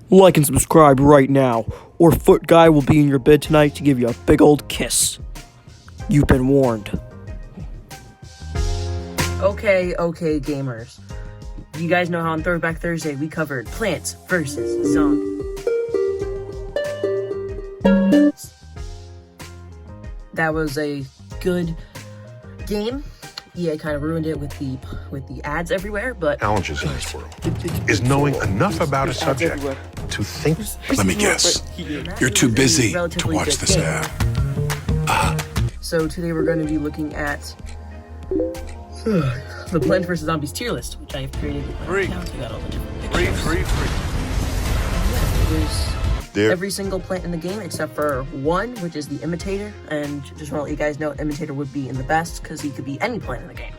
Like and subscribe right now, or Foot Guy will be in your bed tonight to give you a big old kiss. You've been warned. Okay, gamers. You guys know how on Throwback Thursday we covered Plants vs. Zombies. That was a good game. EA kind of ruined it with the ads everywhere, but Challenges in this world is knowing enough about a subject to think. Let me guess. You're too busy to watch this ad. So today we're going to be looking at the Plants vs. Zombies tier list, which I have created with my account. I got all the different pictures. There's every single plant in the game except for one, which is the Imitator, and just want to let you guys know Imitator would be in the best because he could be any plant in the game.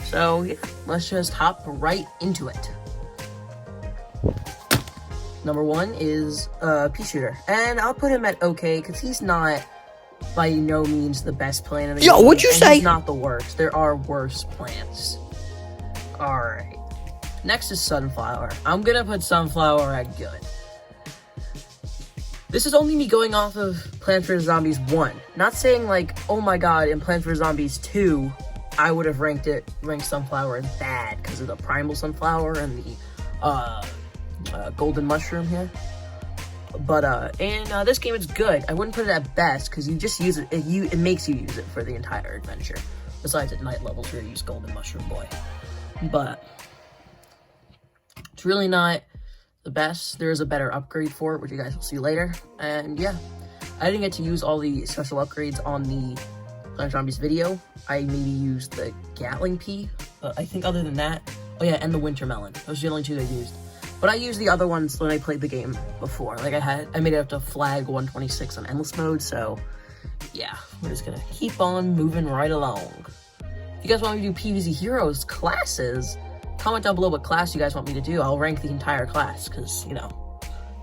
So yeah, let's just hop right into it. Number one is Pea Shooter, and I'll put him at okay because he's not by no means the best plant in the game. Yo, what'd you say? He's not the worst. There are worse plants. Alright. Next is Sunflower. I'm gonna put Sunflower at good. This is only me going off of Plants vs. Zombies 1. Not saying like, oh my god, in Plants vs. Zombies 2, I would have ranked Sunflower as bad because of the Primal Sunflower and the Golden Mushroom here. But in this game it's good. I wouldn't put it at best because you just use it. It makes you use it for the entire adventure. Besides at night levels where you use Golden Mushroom Boy. But it's really not the best. There is a better upgrade for it, which you guys will see later. And yeah, I didn't get to use all the special upgrades on the Plants vs. Zombies video. I maybe used the Gatling Pea, but I think other than that, oh yeah, and the Winter Melon. Those are the only two I used. But I used the other ones when I played the game before. Like I made it up to flag 126 on endless mode, so yeah, we're just gonna keep on moving right along. If you guys want me to do PvZ Heroes classes, comment down below what class you guys want me to do. I'll rank the entire class, because, you know,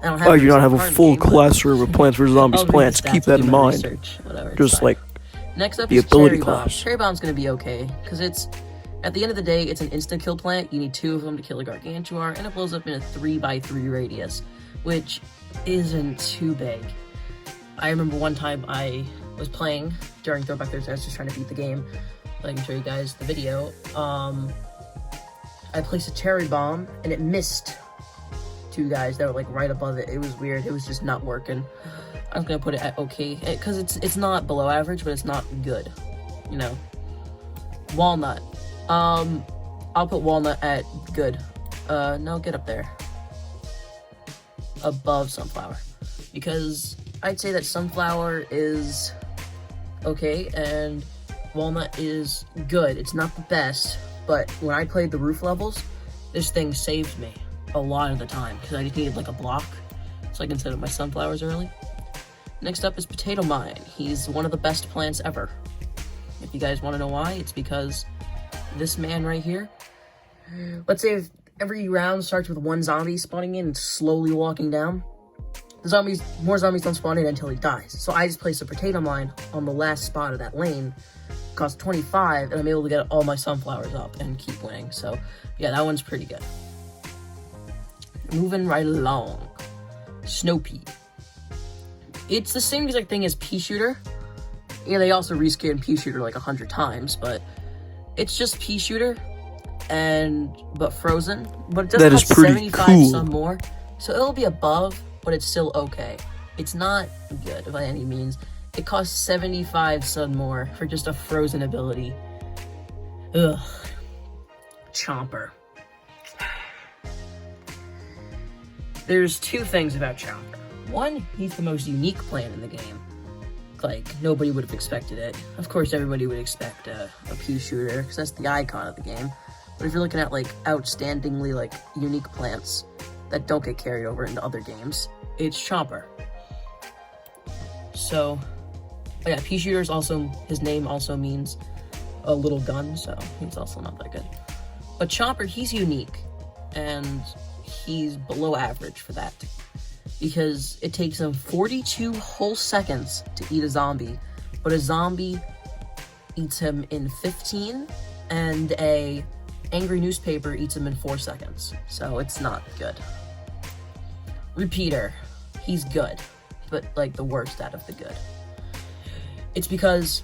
I don't have Oh, you don't have a full classroom of Plants vs. Zombies plants. Keep that in mind. Just like next up the is ability Cherry Bomb. class. Cherry Bomb's gonna be okay, because it's, at the end of the day, it's an instant-kill plant. You need 2 of them to kill a Gargantuar, and it blows up in a 3x3 radius, which isn't too big. I remember one time I was playing during Throwback Thursday. I was just trying to beat the game, but I can show you guys the video. I placed a Cherry Bomb, and it missed 2 guys that were, like, right above it. It was weird. It was just not working. I was gonna put it at okay, because it's not below average, but it's not good, you know. Walnut. I'll put Walnut at good. No, get up there. Above Sunflower. Because I'd say that Sunflower is okay, and Walnut is good. It's not the best, but when I played the roof levels, this thing saved me a lot of the time, because I just needed like a block, so I can set up my sunflowers early. Next up is Potato Mine. He's one of the best plants ever. If you guys want to know why, it's because this man right here, let's say if every round starts with 1 zombie spawning in and slowly walking down, more zombies don't spawn in until he dies. So I just place a Potato Mine on the last spot of that lane, costs 25, and I'm able to get all my sunflowers up and keep winning. So yeah, that one's pretty good. Moving right along, Snow Pea. It's the same exact thing as Pea Shooter. Yeah, they also reskinned Pea Shooter like 100 times, but it's just Pea Shooter, but frozen. But it does That is cost pretty 75 cool. some more, so it'll be above, but it's still okay. It's not good by any means. It costs 75 some more for just a frozen ability. Ugh. Chomper. There's 2 things about Chomper. One, he's the most unique plant in the game. Like, nobody would have expected it. Of course, everybody would expect a Pea Shooter, because that's the icon of the game. But if you're looking at, like, outstandingly, like, unique plants that don't get carried over into other games, it's Chomper. So, oh yeah, Pea Shooter's also, his name also means a little gun, so he's also not that good. But Chomper, he's unique, and he's below average for that. Because it takes him 42 whole seconds to eat a zombie, but a zombie eats him in 15, and a angry newspaper eats him in 4 seconds. So it's not good. Repeater. He's good, but like the worst out of the good. It's because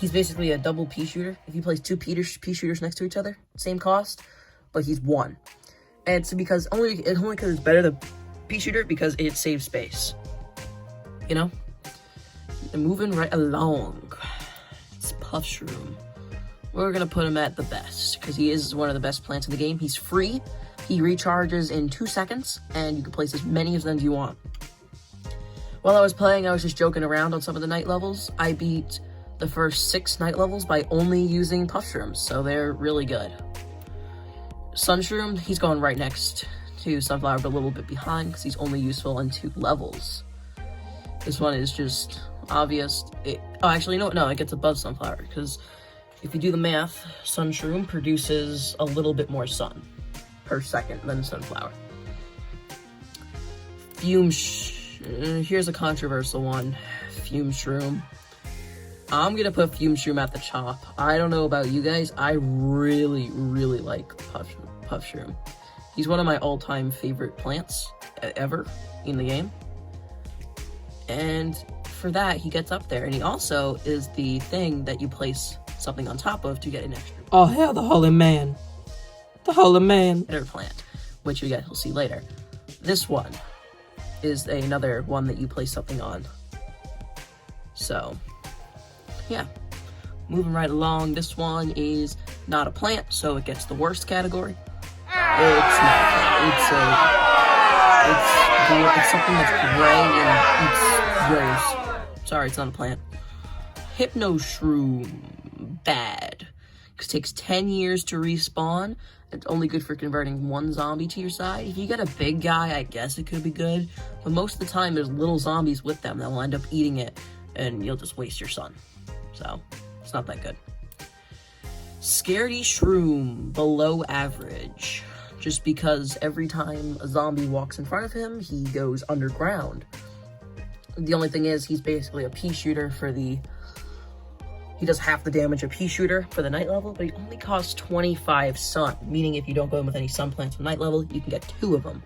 he's basically a double pea shooter. If you place two pea shooters next to each other, same cost, but he's one. And it's because only because it's better the pea shooter because it saves space. You know? And moving right along. It's Puff Shroom. We're gonna put him at the best because he is one of the best plants in the game. He's free. He recharges in 2 seconds, and you can place as many of them as you want. While I was playing, I was just joking around on some of the night levels. I beat the first 6 night levels by only using Puff Shrooms, so they're really good. Sun Shroom, he's going right next to Sunflower, but a little bit behind because he's only useful on 2 levels. This one is just obvious. No, it gets above Sunflower because if you do the math, Sun Shroom produces a little bit more sun per second than Sunflower. Here's a controversial one. Fume Shroom. I'm gonna put Fume Shroom at the top. I don't know about you guys. I really, really like Puff Shroom. He's one of my all-time favorite plants ever in the game. And for that, he gets up there. And he also is the thing that you place something on top of to get an extra. Oh, hell, the Holy Man. The Holy Man. Better plant, which you guys will see later. This one is another one that you place something on. So, yeah. Moving right along, this one is not a plant, so it gets the worst category. It's not a plant. It's something that's gray and eats grows. Sorry, it's not a plant. Hypno Shroom. Bad. Because it takes 10 years to respawn. It's only good for converting 1 zombie to your side. If you get a big guy, I guess it could be good. But most of the time, there's little zombies with them that will end up eating it, and you'll just waste your sun. So, it's not that good. Scaredy Shroom, below average. Just because every time a zombie walks in front of him, he goes underground. The only thing is, he's basically a pea shooter for the... He does half the damage of pea shooter for the night level, but he only costs 25 sun, meaning if you don't go in with any sun plants for night level, you can get 2 of them.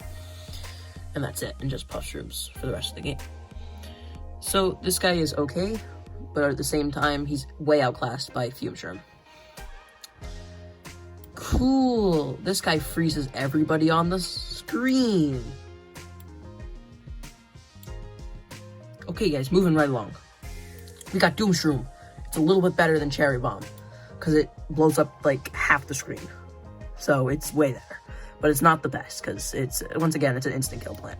And that's it, and just Puff Shrooms for the rest of the game. So, this guy is okay, but at the same time, he's way outclassed by Fume Shroom. Cool! This guy freezes everybody on the screen. Okay, guys, moving right along. We got Doom Shroom. It's a little bit better than Cherry Bomb, because it blows up, like, half the screen. So, it's way better. But it's not the best, because it's, once again, it's an instant kill plant.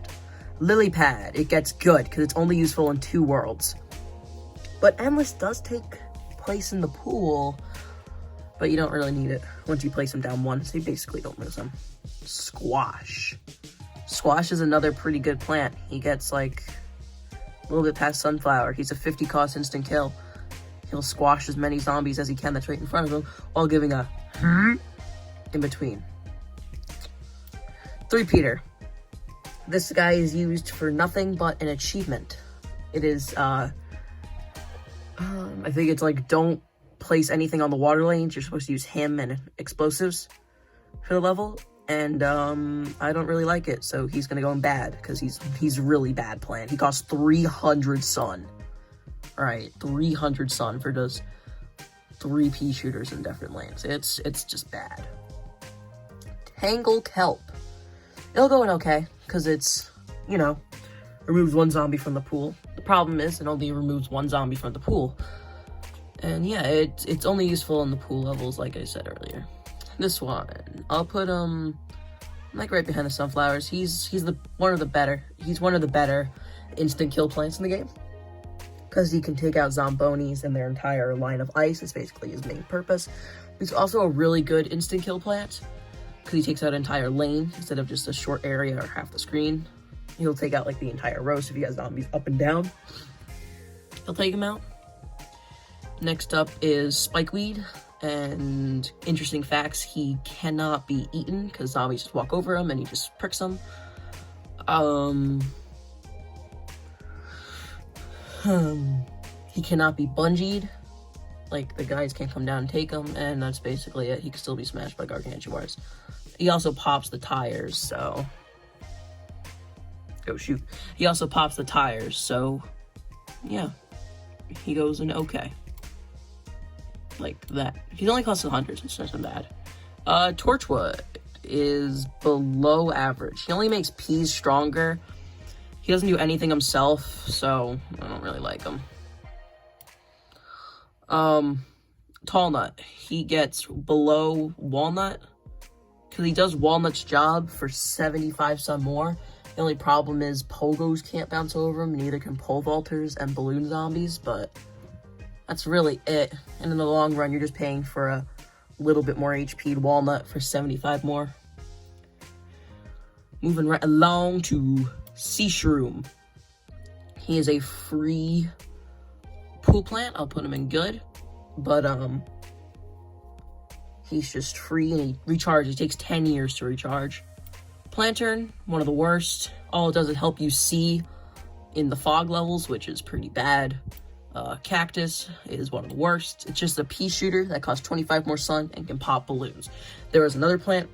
Lily Pad, it gets good, because it's only useful in 2 worlds. But Endless does take place in the pool, but you don't really need it once you place them down 1, so you basically don't lose them. Squash. Squash is another pretty good plant. He gets, like, a little bit past Sunflower. He's a 50 cost instant kill. He'll squash as many zombies as he can that's right in front of him, while giving a in between. 3-peater. This guy is used for nothing but an achievement. It is, I think it's like, don't place anything on the water lanes. You're supposed to use him and explosives for the level. And, I don't really like it, so he's gonna go in bad, because he's really bad plant. He costs 300 sun. Alright, 300 sun for just 3 pea shooters in different lanes. It's just bad. Tangle Kelp. It'll go in okay, because it's, you know, removes 1 zombie from the pool. The problem is, it only removes 1 zombie from the pool. And yeah, it's only useful in the pool levels, like I said earlier. This one, I'll put him, like, right behind the Sunflowers. He's one of the better instant kill plants in the game. Because he can take out Zombonis and their entire line of ice. It's basically his main purpose. He's also a really good instant kill plant, because he takes out an entire lane instead of just a short area or half the screen. He'll take out, like, the entire row, so if you got zombies up and down, he'll take him out. Next up is Spikeweed, and interesting facts, he cannot be eaten, because zombies just walk over him and he just pricks them. He cannot be bungeed, like, the guys can't come down and take him, and that's basically it. He can still be smashed by gargantuars. He also pops the tires, so... Oh, shoot. He also pops the tires, so... Yeah. He goes in okay. Like that. He only costs 100, so it's not bad. Torchwood is below average. He only makes peas stronger. He doesn't do anything himself, so I don't really like him. Tall Nut. He gets below Walnut, because he does Walnut's job for 75 some more. The only problem is pogos can't bounce over him, neither can pole vaulters and balloon zombies, but that's really it. And in the long run, you're just paying for a little bit more HP'd Walnut for 75 more. Moving right along to Sea Shroom. He is a free pool plant. I'll put him in good, but he's just free and he recharges. It takes 10 years to recharge. Plantern, one of the worst. All it does is help you see in the fog levels, which is pretty bad. Cactus is one of the worst. It's just a pea shooter that costs 25 more sun and can pop balloons. There is another plant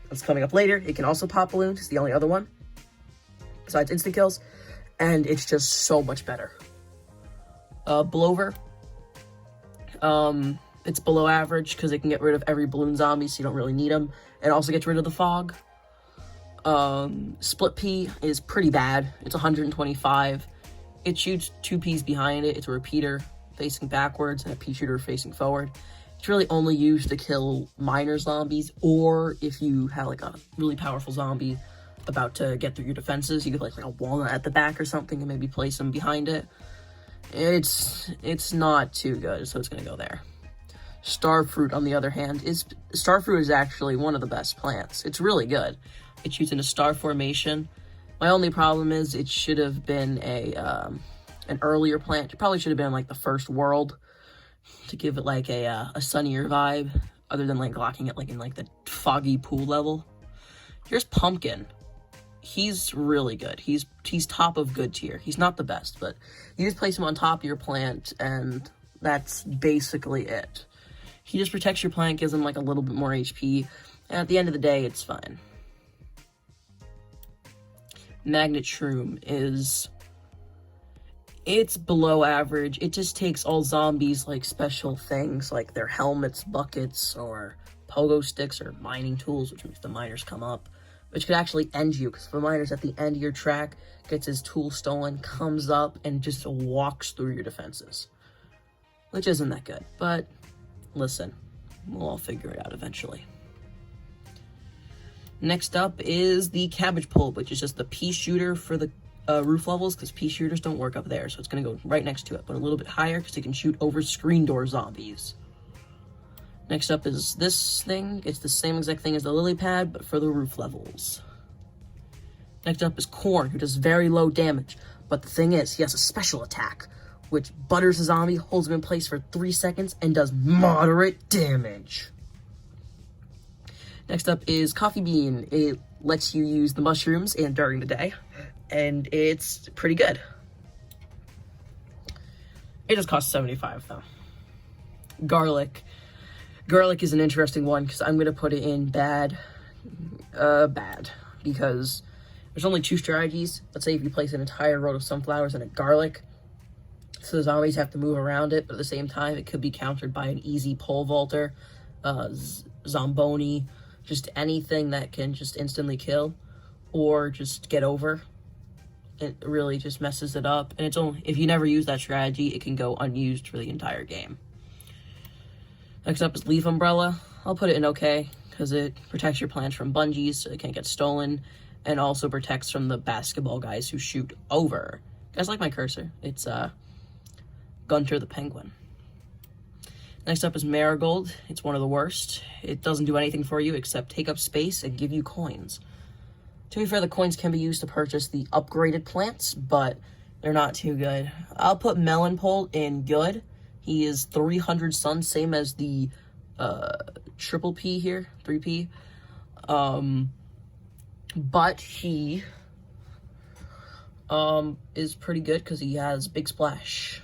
that's coming up later. It can also pop balloons. It's the only other one besides instant kills, and it's just so much better. Blover. It's below average because it can get rid of every balloon zombie, so you don't really need them. It also gets rid of the fog. Split pea is pretty bad. It's 125. It shoots 2 peas behind it. It's a repeater facing backwards and a pea shooter facing forward. It's really only used to kill minor zombies, or if you have like a really powerful zombie about to get through your defenses, you could like a walnut at the back or something and maybe place them behind it. It's not too good, so it's gonna go there. Starfruit, on the other hand, Starfruit is actually one of the best plants. It's really good. It shoots in a star formation. My only problem is it should have been an earlier plant. It probably should have been like the first world to give it like a sunnier vibe, other than like locking it like in like the foggy pool level. Here's Pumpkin. He's really good. He's top of good tier. He's not the best, but you just place him on top of your plant, and that's basically it. He just protects your plant, gives him like a little bit more HP, and at the end of the day, it's fine. Magnet Shroom it's below average. It just takes all zombies like special things like their helmets, buckets, or pogo sticks, or mining tools, which makes the miners come up, which could actually end you, because if the miner's at the end of your track, gets his tool stolen, comes up, and just walks through your defenses, which isn't that good, but listen, we'll all figure it out eventually. Next up is the Cabbage Pole, which is just the pea shooter for the roof levels, because pea shooters don't work up there, so it's going to go right next to it, but a little bit higher because it can shoot over screen door zombies. Next up is this thing. It's the same exact thing as the lily pad, but for the roof levels. Next up is Corn, who does very low damage, but the thing is, he has a special attack, which butters a zombie, holds him in place for 3 seconds, and does moderate damage. Next up is Coffee Bean. It lets you use the mushrooms and during the day, and it's pretty good. It just costs 75 though. Garlic. Garlic is an interesting one because I'm going to put it in bad, because there's only 2 strategies. Let's say if you place an entire row of sunflowers and a garlic, so the zombies have to move around it, but at the same time, it could be countered by an easy pole vaulter, Zomboni, just anything that can just instantly kill or just get over. It really just messes it up, and it's only if you never use that strategy, it can go unused for the entire game. Next up is Leaf Umbrella. I'll put it in okay, because it protects your plants from bungees so they can't get stolen, and also protects from the basketball guys who shoot over. You guys like my cursor? It's Gunter the Penguin. Next up is Marigold. It's one of the worst. It doesn't do anything for you except take up space and give you coins. To be fair, the coins can be used to purchase the upgraded plants, but they're not too good. I'll put Melon Pole in good. He is 300 sun, same as the triple P here, 3P. But he is pretty good because he has Big Splash.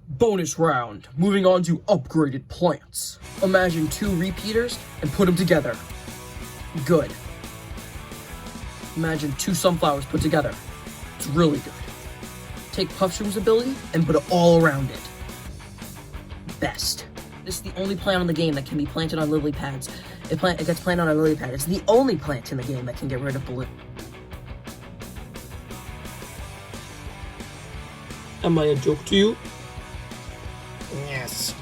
Bonus round. Moving on to upgraded plants. Imagine 2 repeaters and put them together. Good. Imagine 2 sunflowers put together. It's really good. Take Puffshroom's ability and put it all around it. Best. This is the only plant on the game that can be planted on lily pads. It gets planted on a lily pad. It's the only plant in the game that can get rid of balloon. Am I a joke to you? Yes.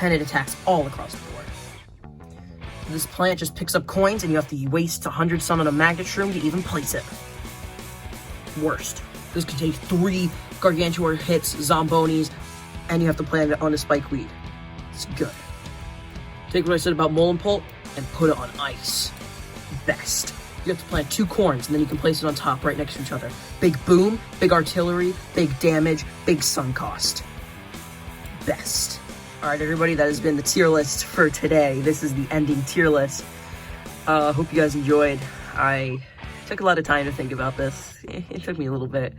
And it attacks all across the board. This plant just picks up coins and you have to waste 100 sun on a magnet shroom to even place it. Worst. This can take 3 Gargantuar hits, Zombonis, and you have to plant it on a spikeweed. It's good. Take what I said about Molenpult and put it on ice. Best. You have to plant 2 corns and then you can place it on top right next to each other. Big boom, big artillery, big damage, big sun cost. Best. Alright everybody, that has been the tier list for today. This is the ending tier list. Hope you guys enjoyed. I took a lot of time to think about this. It took me a little bit.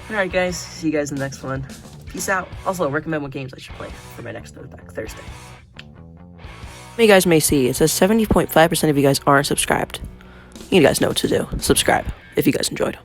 Alright guys, see you guys in the next one. Peace out. Also, recommend what games I should play for my next throwback Thursday. You guys may see, it says 70.5% of you guys aren't subscribed. You guys know what to do. Subscribe if you guys enjoyed.